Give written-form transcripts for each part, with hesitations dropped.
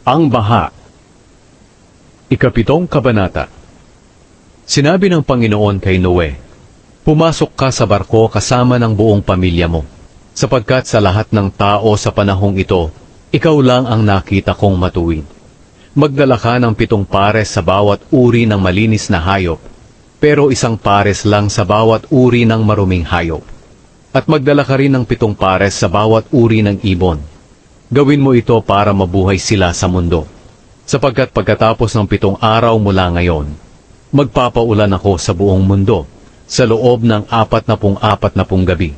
Ang baha. Ikapitong kabanata. Sinabi ng Panginoon kay Noe, "Pumasok ka sa barko kasama ng buong pamilya mo, sapagkat sa lahat ng tao sa panahong ito, ikaw lang ang nakita kong matuwid. Magdala ka ng 7 pares sa bawat uri ng malinis na hayop, pero 1 pares lang sa bawat uri ng maruming hayop. At magdala ka rin ng 7 pares sa bawat uri ng ibon. Gawin mo ito para mabuhay sila sa mundo. Sapagkat pagkatapos ng 7 araw mula ngayon, magpapaulan ako sa buong mundo sa loob ng 44 gabi,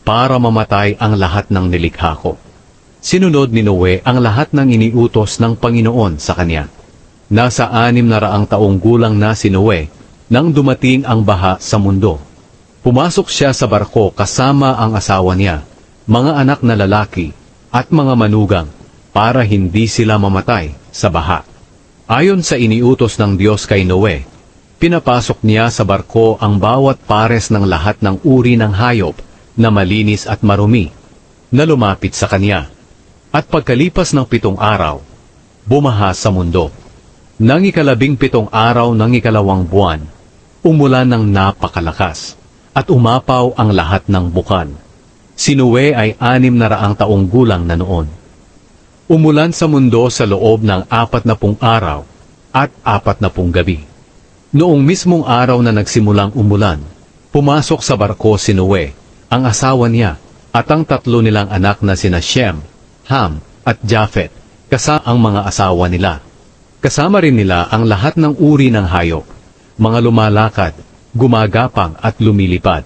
para mamatay ang lahat ng nilikha ko." Sinunod ni Noe ang lahat ng iniutos ng Panginoon sa kanya. Nasa 600 taong gulang na si Noe nang dumating ang baha sa mundo. Pumasok siya sa barko kasama ang asawa niya, mga anak na lalaki, at mga manugang, para hindi sila mamatay sa baha. Ayon sa iniutos ng Diyos kay Noe, pinapasok niya sa barko ang bawat pares ng lahat ng uri ng hayop na malinis at marumi, na lumapit sa kanya. At pagkalipas ng 7 araw, bumaha sa mundo. Nang 17 araw ng 2 buwan, umulan ng napakalakas, at umapaw ang lahat ng bukan. Si Noe ay 600 taong gulang na noon. Umulan sa mundo sa loob ng 40 araw at 40 gabi. Noong mismong araw na nagsimulang umulan, pumasok sa barko si Noe, ang asawa niya, at ang 3 nilang anak na sina Shem, Ham, at Japhet, kasama ang mga asawa nila. Kasama rin nila ang lahat ng uri ng hayop, mga lumalakad, gumagapang at lumilipad.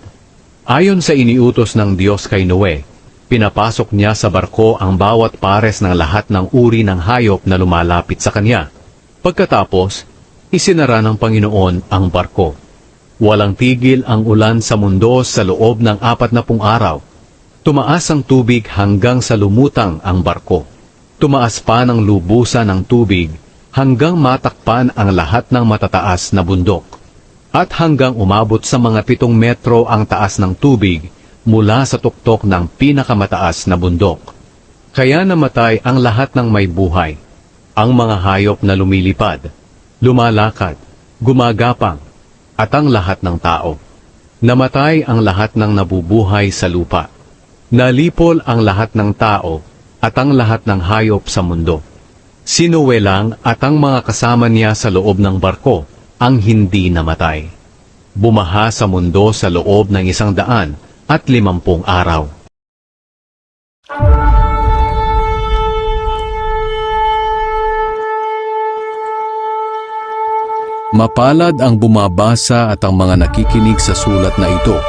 Ayon sa iniutos ng Diyos kay Noe, pinapasok niya sa barko ang bawat pares ng lahat ng uri ng hayop na lumalapit sa kanya. Pagkatapos, isinara ng Panginoon ang barko. Walang tigil ang ulan sa mundo sa loob ng 40 araw. Tumaas ang tubig hanggang sa lumutang ang barko. Tumaas pa ng lubusan ng tubig hanggang matakpan ang lahat ng matataas na bundok. At hanggang umabot sa mga 7 metro ang taas ng tubig mula sa tuktok ng pinakamataas na bundok. Kaya namatay ang lahat ng may buhay, ang mga hayop na lumilipad, lumalakad, gumagapang, at ang lahat ng tao. Namatay ang lahat ng nabubuhay sa lupa. Nalipol ang lahat ng tao at ang lahat ng hayop sa mundo. Si Noe lang at ang mga kasama niya sa loob ng barko ang hindi namatay. Bumaha sa mundo sa loob ng 150 araw. Mapalad ang bumabasa at ang mga nakikinig sa sulat na ito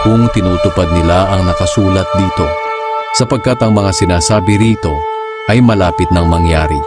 kung tinutupad nila ang nakasulat dito, sapagkat ang mga sinasabi rito ay malapit nang mangyari.